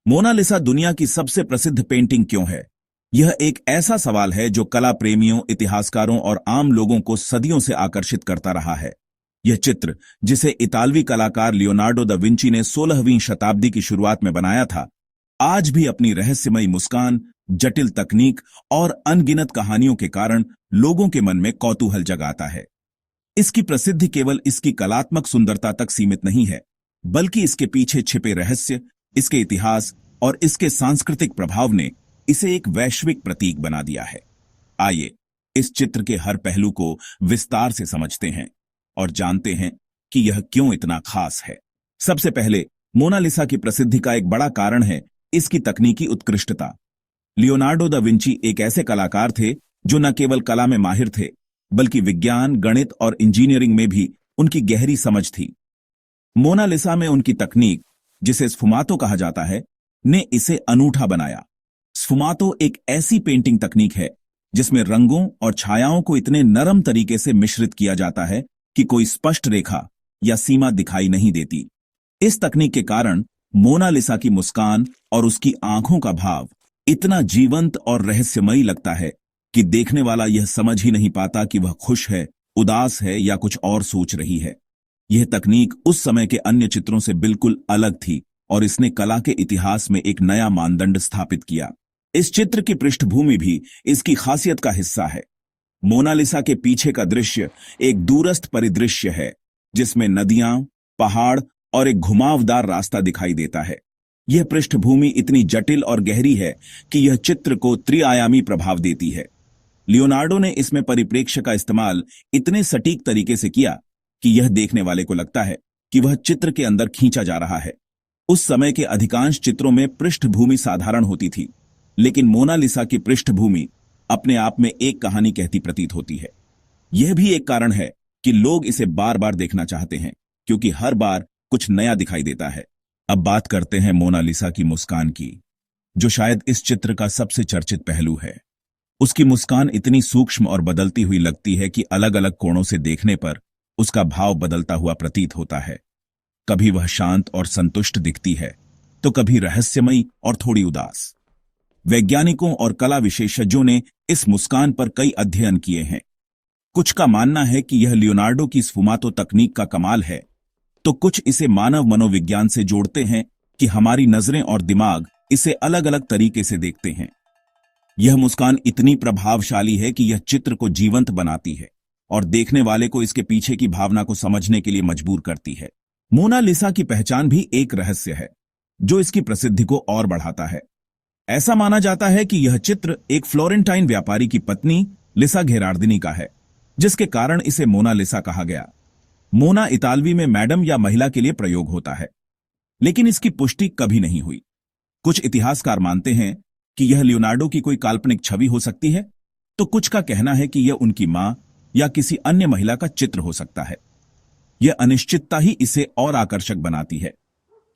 Mona Lisa दुनिया की सबसे प्रसिद्ध पेंटिंग क्यों है? यह एक ऐसा सवाल है जो कला प्रेमियों, इतिहासकारों और आम लोगों को सदियों से आकर्षित करता रहा है। यह चित्र, जिसे इतालवी कलाकार लियोनार्डो दा विंची ने 16वीं शताब्दी की शुरुआत में बनाया था, आज भी अपनी रहस्यमयी मुस्कान, जटिल तकनीक और अनगिनत कहानियों के कारण लोगों के मन में कौतूहल जगाता है। इसकी प्रसिद्धि केवल इसकी कलात्मक सुंदरता तक सीमित नहीं है, बल्कि इसके पीछे छिपे रहस्य, इसके इतिहास और इसके सांस्कृतिक प्रभाव ने इसे एक वैश्विक प्रतीक बना दिया है। आइए इस चित्र के हर पहलू को विस्तार से समझते हैं और जानते हैं कि यह क्यों इतना खास है। सबसे पहले, मोनालिसा की प्रसिद्धि का एक बड़ा कारण है इसकी तकनीकी उत्कृष्टता। लियोनार्डो दा विंची एक ऐसे कलाकार थे जो न केवल कला में माहिर थे, बल्कि विज्ञान, गणित और इंजीनियरिंग में भी उनकी गहरी समझ थी। मोनालिसा में उनकी तकनीक, जिसे स्फुमातो कहा जाता है, ने इसे अनूठा बनाया। स्फुमातो एक ऐसी पेंटिंग तकनीक है जिसमें रंगों और छायाओं को इतने नरम तरीके से मिश्रित किया जाता है कि कोई स्पष्ट रेखा या सीमा दिखाई नहीं देती। इस तकनीक के कारण मोनालिसा की मुस्कान और उसकी आंखों का भाव इतना जीवंत और रहस्यमयी लगता है कि देखने वाला यह समझ ही नहीं पाता कि वह खुश है, उदास है या कुछ और सोच रही है। यह तकनीक उस समय के अन्य चित्रों से बिल्कुल अलग थी और इसने कला के इतिहास में एक नया मानदंड स्थापित किया। इस चित्र की पृष्ठभूमि भी इसकी खासियत का हिस्सा है। मोनालिसा के पीछे का दृश्य एक दूरस्थ परिदृश्य है, जिसमें नदियां, पहाड़ और एक घुमावदार रास्ता दिखाई देता है। यह पृष्ठभूमि इतनी जटिल और गहरी है कि यह चित्र को त्रिआयामी प्रभाव देती है। लियोनार्डो ने इसमें परिप्रेक्ष्य का इस्तेमाल इतने सटीक तरीके से किया कि यह देखने वाले को लगता है कि वह चित्र के अंदर खींचा जा रहा है। उस समय के अधिकांश चित्रों में पृष्ठभूमि साधारण होती थी, लेकिन मोनालिसा की पृष्ठभूमि अपने आप में एक कहानी कहती प्रतीत होती है। यह भी एक कारण है कि लोग इसे बार बार देखना चाहते हैं, क्योंकि हर बार कुछ नया दिखाई देता है। अब बात करते हैं मोनालिसा की मुस्कान की, जो शायद इस चित्र का सबसे चर्चित पहलू है। उसकी मुस्कान इतनी सूक्ष्म और बदलती हुई लगती है कि अलग अलग कोणों से देखने पर उसका भाव बदलता हुआ प्रतीत होता है। कभी वह शांत और संतुष्ट दिखती है, तो कभी रहस्यमयी और थोड़ी उदास। वैज्ञानिकों और कला विशेषज्ञों ने इस मुस्कान पर कई अध्ययन किए हैं। कुछ का मानना है कि यह लियोनार्डो की स्फुमातो तकनीक का कमाल है, तो कुछ इसे मानव मनोविज्ञान से जोड़ते हैं कि हमारी नजरें और दिमाग इसे अलग अलग तरीके से देखते हैं। यह मुस्कान इतनी प्रभावशाली है कि यह चित्र को जीवंत बनाती है और देखने वाले को इसके पीछे की भावना को समझने के लिए मजबूर करती है। मोनालिसा की पहचान भी एक रहस्य है, जो इसकी प्रसिद्धि को और बढ़ाता है। ऐसा माना जाता है कि यह चित्र एक फ्लोरेंटाइन व्यापारी की पत्नी लिसा घेरार्दिनी का है, जिसके कारण इसे मोनालिसा कहा गया। मोना इतालवी में मैडम या महिला के लिए प्रयोग होता है, लेकिन इसकी पुष्टि कभी नहीं हुई। कुछ इतिहासकार मानते हैं कि यह लियोनार्डो की कोई काल्पनिक छवि हो सकती है, तो कुछ का कहना है कि यह उनकी मां या किसी अन्य महिला का चित्र हो सकता है। यह अनिश्चितता ही इसे और आकर्षक बनाती है,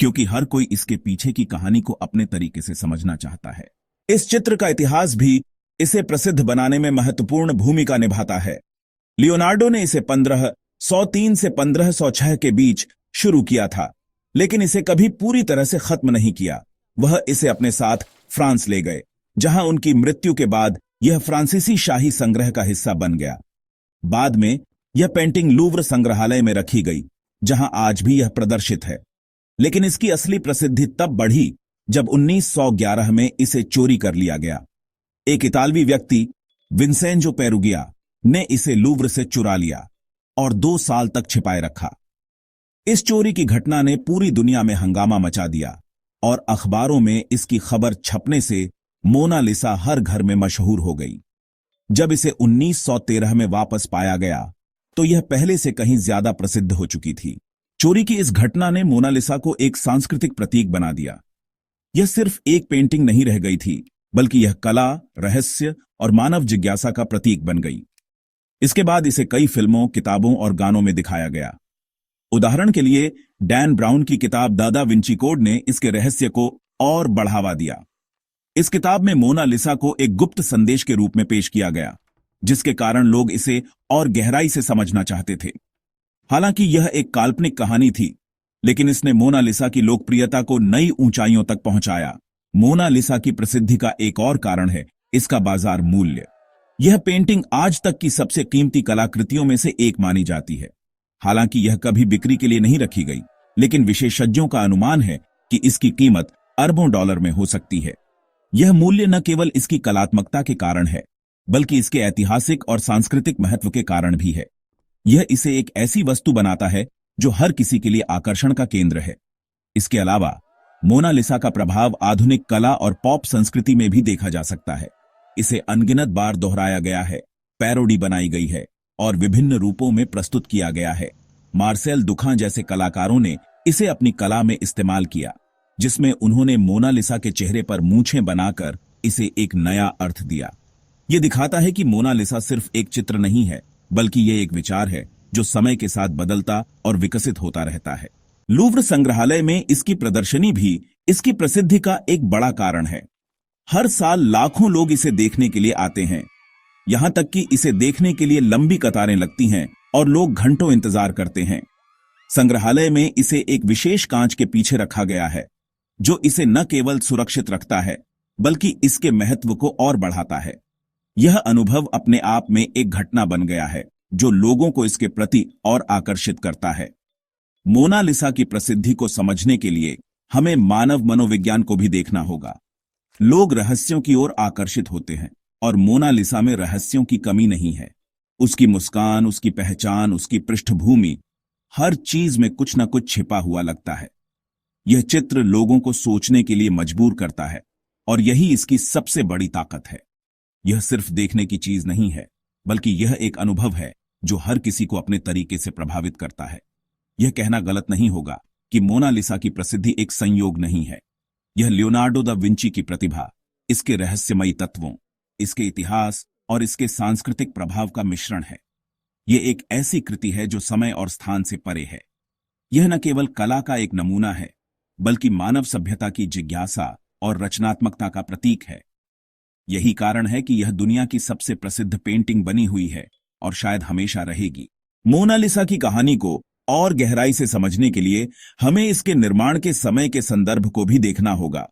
क्योंकि हर कोई इसके पीछे की कहानी को अपने तरीके से समझना चाहता है। इस चित्र का इतिहास भी इसे प्रसिद्ध बनाने में महत्वपूर्ण भूमिका निभाता है। लियोनार्डो ने इसे 1503 से 1506 के बीच शुरू किया था, लेकिन इसे कभी पूरी तरह से खत्म नहीं किया। वह इसे अपने साथ फ्रांस ले गए, जहां उनकी मृत्यु के बाद यह फ्रांसीसी शाही संग्रह का हिस्सा बन गया। बाद में यह पेंटिंग लूव्र संग्रहालय में रखी गई, जहां आज भी यह प्रदर्शित है। लेकिन इसकी असली प्रसिद्धि तब बढ़ी जब 1911 में इसे चोरी कर लिया गया। एक इतालवी व्यक्ति, विंसेंजो पेरुगिया, ने इसे लूव्र से चुरा लिया और 2 साल तक छिपाए रखा। इस चोरी की घटना ने पूरी दुनिया में हंगामा मचा दिया और अखबारों में इसकी खबर छपने से मोनालिसा हर घर में मशहूर हो गई। जब इसे 1913 में वापस पाया गया, तो यह पहले से कहीं ज्यादा प्रसिद्ध हो चुकी थी। चोरी की इस घटना ने मोनालिसा को एक सांस्कृतिक प्रतीक बना दिया। यह सिर्फ एक पेंटिंग नहीं रह गई थी, बल्कि यह कला, रहस्य और मानव जिज्ञासा का प्रतीक बन गई। इसके बाद इसे कई फिल्मों, किताबों और गानों में दिखाया गया। उदाहरण के लिए, डैन ब्राउन की किताब द दा विंची कोड ने इसके रहस्य को और बढ़ावा दिया। इस किताब में मोनालिसा को एक गुप्त संदेश के रूप में पेश किया गया, जिसके कारण लोग इसे और गहराई से समझना चाहते थे। हालांकि यह एक काल्पनिक कहानी थी, लेकिन इसने मोनालिसा की लोकप्रियता को नई ऊंचाइयों तक पहुंचाया। मोनालिसा की प्रसिद्धि का एक और कारण है इसका बाजार मूल्य। यह पेंटिंग आज तक की सबसे कीमती कलाकृतियों में से एक मानी जाती है। हालांकि यह कभी बिक्री के लिए नहीं रखी गई, लेकिन विशेषज्ञों का अनुमान है कि इसकी कीमत अरबों डॉलर में हो सकती है। यह मूल्य न केवल इसकी कलात्मकता के कारण है, बल्कि इसके ऐतिहासिक और सांस्कृतिक महत्व के कारण भी है। यह इसे एक ऐसी वस्तु बनाता है जो हर किसी के लिए आकर्षण का केंद्र है। इसके अलावा मोनालिसा का प्रभाव आधुनिक कला और पॉप संस्कृति में भी देखा जा सकता है। इसे अनगिनत बार दोहराया गया है, पैरोडी बनाई गई है और विभिन्न रूपों में प्रस्तुत किया गया है। मार्सेल दुखां जैसे कलाकारों ने इसे अपनी कला में इस्तेमाल किया, जिसमें उन्होंने मोनालिसा के चेहरे पर मूंछें बनाकर इसे एक नया अर्थ दिया। यह दिखाता है कि मोनालिसा सिर्फ एक चित्र नहीं है, बल्कि यह एक विचार है जो समय के साथ बदलता और विकसित होता रहता है। लूव्र संग्रहालय में इसकी प्रदर्शनी भी इसकी प्रसिद्धि का एक बड़ा कारण है। हर साल लाखों लोग इसे देखने के लिए आते हैं। यहां तक कि इसे देखने के लिए लंबी कतारें लगती हैं और लोग घंटों इंतजार करते हैं। संग्रहालय में इसे एक विशेष कांच के पीछे रखा गया है, जो इसे न केवल सुरक्षित रखता है, बल्कि इसके महत्व को और बढ़ाता है। यह अनुभव अपने आप में एक घटना बन गया है, जो लोगों को इसके प्रति और आकर्षित करता है। मोनालिसा की प्रसिद्धि को समझने के लिए हमें मानव मनोविज्ञान को भी देखना होगा। लोग रहस्यों की ओर आकर्षित होते हैं, और मोनालिसा में रहस्यों की कमी नहीं है। उसकी मुस्कान, उसकी पहचान, उसकी पृष्ठभूमि, हर चीज में कुछ न कुछ छिपा हुआ लगता है। यह चित्र लोगों को सोचने के लिए मजबूर करता है, और यही इसकी सबसे बड़ी ताकत है। यह सिर्फ देखने की चीज नहीं है, बल्कि यह एक अनुभव है जो हर किसी को अपने तरीके से प्रभावित करता है। यह कहना गलत नहीं होगा कि मोनालिसा की प्रसिद्धि एक संयोग नहीं है। यह लियोनार्डो दा विंची की प्रतिभा, इसके रहस्यमयी तत्वों, इसके इतिहास और इसके सांस्कृतिक प्रभाव का मिश्रण है। यह एक ऐसी कृति है जो समय और स्थान से परे है। यह न केवल कला का एक नमूना है, बल्कि मानव सभ्यता की जिज्ञासा और रचनात्मकता का प्रतीक है। यही कारण है कि यह दुनिया की सबसे प्रसिद्ध पेंटिंग बनी हुई है और शायद हमेशा रहेगी। मोनालिसा की कहानी को और गहराई से समझने के लिए हमें इसके निर्माण के समय के संदर्भ को भी देखना होगा।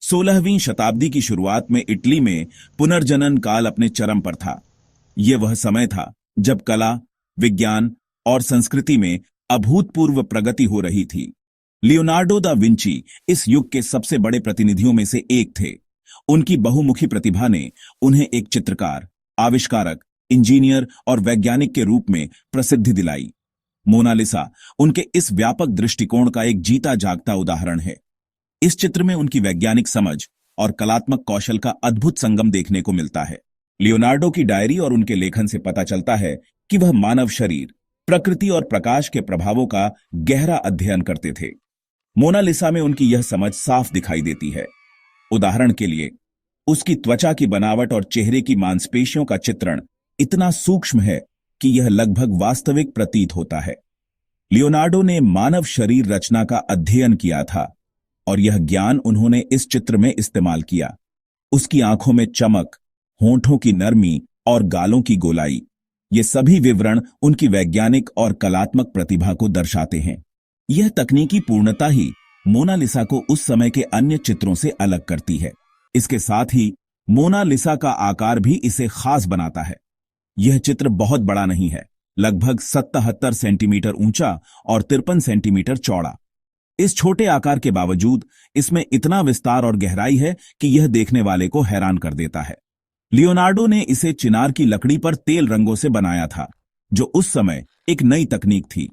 16वीं शताब्दी की शुरुआत में इटली में पुनर्जनन काल अपने चरम पर था। यह वह समय था जब कला, विज्ञान और संस्कृति में अभूतपूर्व प्रगति हो रही थी। लियोनार्डो दा विंची इस युग के सबसे बड़े प्रतिनिधियों में से एक थे। उनकी बहुमुखी प्रतिभा ने उन्हें एक चित्रकार, आविष्कारक, इंजीनियर और वैज्ञानिक के रूप में प्रसिद्धि दिलाई। मोनालिसा उनके इस व्यापक दृष्टिकोण का एक जीता जागता उदाहरण है। इस चित्र में उनकी वैज्ञानिक समझ और कलात्मक कौशल का अद्भुत संगम देखने को मिलता है। लियोनार्डो की डायरी और उनके लेखन से पता चलता है कि वह मानव शरीर, प्रकृति और प्रकाश के प्रभावों का गहरा अध्ययन करते थे। मोनालिसा में उनकी यह समझ साफ दिखाई देती है। उदाहरण के लिए, उसकी त्वचा की बनावट और चेहरे की मांसपेशियों का चित्रण इतना सूक्ष्म है कि यह लगभग वास्तविक प्रतीत होता है। लियोनार्डो ने मानव शरीर रचना का अध्ययन किया था, और यह ज्ञान उन्होंने इस चित्र में इस्तेमाल किया। उसकी आंखों में चमक, होंठों की नरमी और गालों की गोलाई, ये सभी विवरण उनकी वैज्ञानिक और कलात्मक प्रतिभा को दर्शाते हैं। यह तकनीकी पूर्णता ही मोनालिसा को उस समय के अन्य चित्रों से अलग करती है। इसके साथ ही मोनालिसा का आकार भी इसे खास बनाता है। यह चित्र बहुत बड़ा नहीं है, लगभग 77 सेंटीमीटर ऊंचा और 53 सेंटीमीटर चौड़ा। इस छोटे आकार के बावजूद इसमें इतना विस्तार और गहराई है कि यह देखने वाले को हैरान कर देता है। लियोनार्डो ने इसे चिनार की लकड़ी पर तेल रंगों से बनाया था, जो उस समय एक नई तकनीक थी।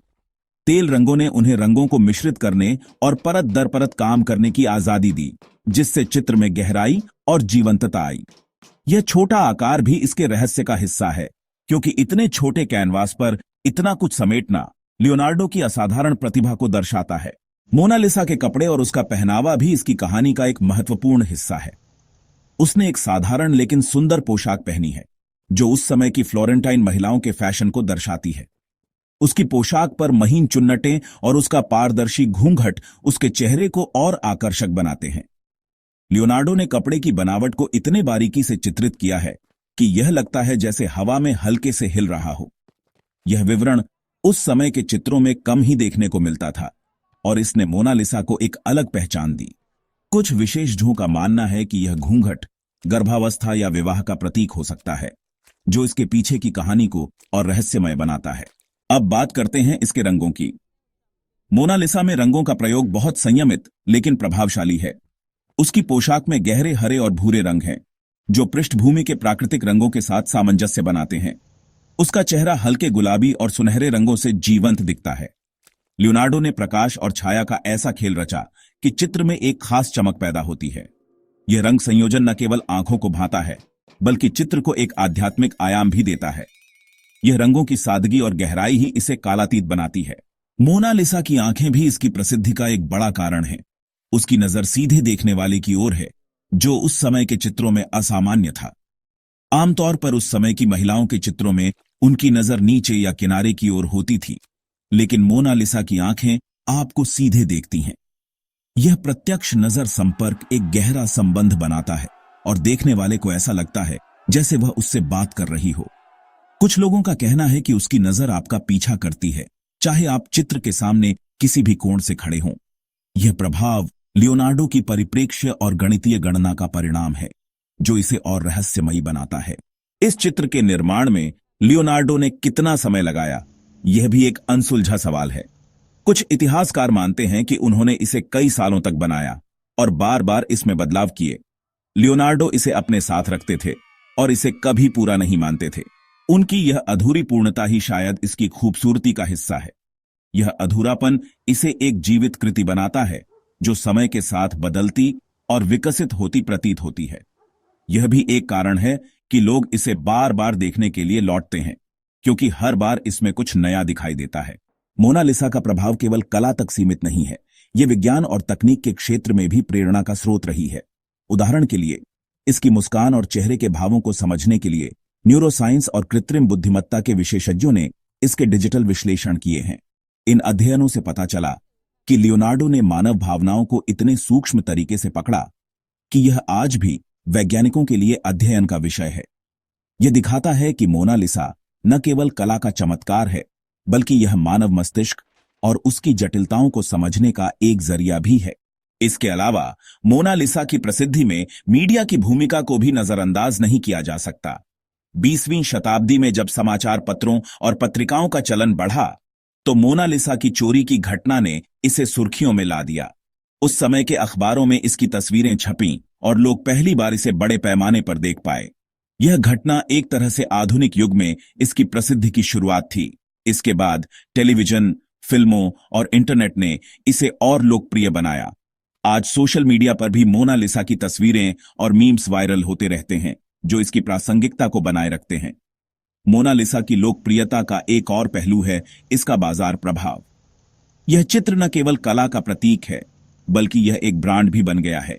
तेल रंगों ने उन्हें रंगों को मिश्रित करने और परत दर परत काम करने की आजादी दी, जिससे चित्र में गहराई और जीवंतता आई। यह छोटा आकार भी इसके रहस्य का हिस्सा है, क्योंकि इतने छोटे कैनवास पर इतना कुछ समेटना लियोनार्डो की असाधारण प्रतिभा को दर्शाता है। मोनालिसा के कपड़े और उसका पहनावा भी इसकी कहानी का एक महत्वपूर्ण हिस्सा है। उसने एक साधारण लेकिन सुंदर पोशाक पहनी है, जो उस समय की फ्लोरेंटाइन महिलाओं के फैशन को दर्शाती है। उसकी पोशाक पर महीन चुन्नटें और उसका पारदर्शी घूंघट उसके चेहरे को और आकर्षक बनाते हैं। लियोनार्डो ने कपड़े की बनावट को इतने बारीकी से चित्रित किया है कि यह लगता है जैसे हवा में हल्के से हिल रहा हो। यह विवरण उस समय के चित्रों में कम ही देखने को मिलता था। और इसने मोनालिसा को एक अलग पहचान दी। कुछ विशेषज्ञों का मानना है कि यह घूंघट गर्भावस्था या विवाह का प्रतीक हो सकता है, जो इसके पीछे की कहानी को और रहस्यमय बनाता है। अब बात करते हैं इसके रंगों की। मोनालिसा में रंगों का प्रयोग बहुत संयमित लेकिन प्रभावशाली है। उसकी पोशाक में गहरे हरे और भूरे रंग हैं, जो पृष्ठभूमि के प्राकृतिक रंगों के साथ सामंजस्य बनाते हैं। उसका चेहरा हल्के गुलाबी और सुनहरे रंगों से जीवंत दिखता है। लियोनार्डो ने प्रकाश और छाया का ऐसा खेल रचा कि चित्र में एक खास चमक पैदा होती है। यह रंग संयोजन न केवल आंखों को भाता है, बल्कि चित्र को एक आध्यात्मिक आयाम भी देता है। यह रंगों की सादगी और गहराई ही इसे कालातीत बनाती है। मोनालिसा की आंखें भी इसकी प्रसिद्धि का एक बड़ा कारण है। उसकी नजर सीधे देखने वाले की ओर है, जो उस समय के चित्रों में असामान्य था। आमतौर पर उस समय की महिलाओं के चित्रों में उनकी नजर नीचे या किनारे की ओर होती थी, लेकिन मोनालिसा की आंखें आपको सीधे देखती हैं। यह प्रत्यक्ष नजर संपर्क एक गहरा संबंध बनाता है और देखने वाले को ऐसा लगता है जैसे वह उससे बात कर रही हो। कुछ लोगों का कहना है कि उसकी नजर आपका पीछा करती है, चाहे आप चित्र के सामने किसी भी कोण से खड़े हों। यह प्रभाव लियोनार्डो की परिप्रेक्ष्य और गणितीय गणना का परिणाम है, जो इसे और रहस्यमयी बनाता है। इस चित्र के निर्माण में लियोनार्डो ने कितना समय लगाया, यह भी एक अनसुलझा सवाल है। कुछ इतिहासकार मानते हैं कि उन्होंने इसे कई सालों तक बनाया और बार बार इसमें बदलाव किए। लियोनार्डो इसे अपने साथ रखते थे और इसे कभी पूरा नहीं मानते थे। उनकी यह अधूरी पूर्णता ही शायद इसकी खूबसूरती का हिस्सा है। यह अधूरापन इसे एक जीवित कृति बनाता है, जो समय के साथ बदलती और विकसित होती प्रतीत होती है। यह भी एक कारण है कि लोग इसे बार बार देखने के लिए लौटते हैं, क्योंकि हर बार इसमें कुछ नया दिखाई देता है। मोनालिसा का प्रभाव केवल कला तक सीमित नहीं है, यह विज्ञान और तकनीक के क्षेत्र में भी प्रेरणा का स्रोत रही है। उदाहरण के लिए, इसकी मुस्कान और चेहरे के भावों को समझने के लिए न्यूरोसाइंस और कृत्रिम बुद्धिमत्ता के विशेषज्ञों ने इसके डिजिटल विश्लेषण किए हैं। इन अध्ययनों से पता चला कि लियोनार्डो ने मानव भावनाओं को इतने सूक्ष्म तरीके से पकड़ा कि यह आज भी वैज्ञानिकों के लिए अध्ययन का विषय है। यह दिखाता है कि मोनालिसा न केवल कला का चमत्कार है, बल्कि यह मानव मस्तिष्क और उसकी जटिलताओं को समझने का एक जरिया भी है। इसके अलावा मोनालिसा की प्रसिद्धि में मीडिया की भूमिका को भी नजरअंदाज नहीं किया जा सकता। 20वीं शताब्दी में जब समाचार पत्रों और पत्रिकाओं का चलन बढ़ा, तो मोनालिसा की चोरी की घटना ने इसे सुर्खियों में ला दिया। उस समय के अखबारों में इसकी तस्वीरें छपीं और लोग पहली बार इसे बड़े पैमाने पर देख पाए। यह घटना एक तरह से आधुनिक युग में इसकी प्रसिद्धि की शुरुआत थी। इसके बाद टेलीविजन, फिल्मों और इंटरनेट ने इसे और लोकप्रिय बनाया। आज सोशल मीडिया पर भी मोनालिसा की तस्वीरें और मीम्स वायरल होते रहते हैं, जो इसकी प्रासंगिकता को बनाए रखते हैं। मोनालिसा की लोकप्रियता का एक और पहलू है इसका बाजार प्रभाव। यह चित्र न केवल कला का प्रतीक है, बल्कि यह एक ब्रांड भी बन गया है।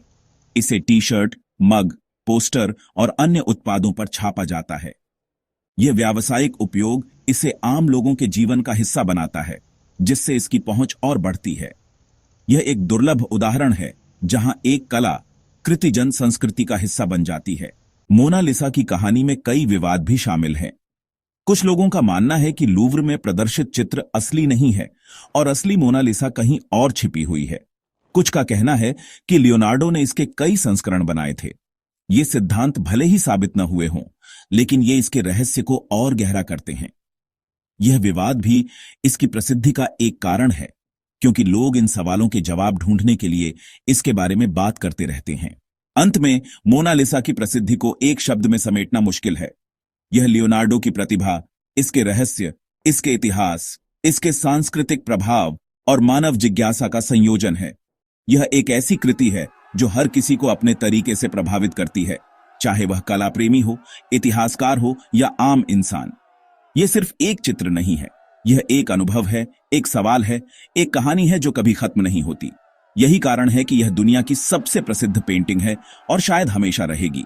इसे टी-शर्ट, मग, पोस्टर और अन्य उत्पादों पर छापा जाता है। यह व्यावसायिक उपयोग इसे आम लोगों के जीवन का हिस्सा बनाता है, जिससे इसकी पहुंच और बढ़ती है। यह एक दुर्लभ उदाहरण है जहां एक कला कृति जन संस्कृति का हिस्सा बन जाती है। मोनालिसा की कहानी में कई विवाद भी शामिल हैं। कुछ लोगों का मानना है कि लूव्र में प्रदर्शित चित्र असली नहीं है और असली मोनालिसा कहीं और छिपी हुई है। कुछ का कहना है कि लियोनार्डो ने इसके कई संस्करण बनाए थे। ये सिद्धांत भले ही साबित न हुए हों, लेकिन ये इसके रहस्य को और गहरा करते हैं। यह विवाद भी इसकी प्रसिद्धि का एक कारण है, क्योंकि लोग इन सवालों के जवाब ढूंढने के लिए इसके बारे में बात करते रहते हैं। अंत में मोनालिसा की प्रसिद्धि को एक शब्द में समेटना मुश्किल है। यह लियोनार्डो की प्रतिभा, इसके रहस्य, इसके इतिहास, इसके सांस्कृतिक प्रभाव और मानव जिज्ञासा का संयोजन है। यह एक ऐसी कृति है जो हर किसी को अपने तरीके से प्रभावित करती है, चाहे वह कला प्रेमी हो, इतिहासकार हो या आम इंसान। यह सिर्फ एक चित्र नहीं है, यह एक अनुभव है, एक सवाल है, एक कहानी है जो कभी खत्म नहीं होती। यही कारण है कि यह दुनिया की सबसे प्रसिद्ध पेंटिंग है और शायद हमेशा रहेगी।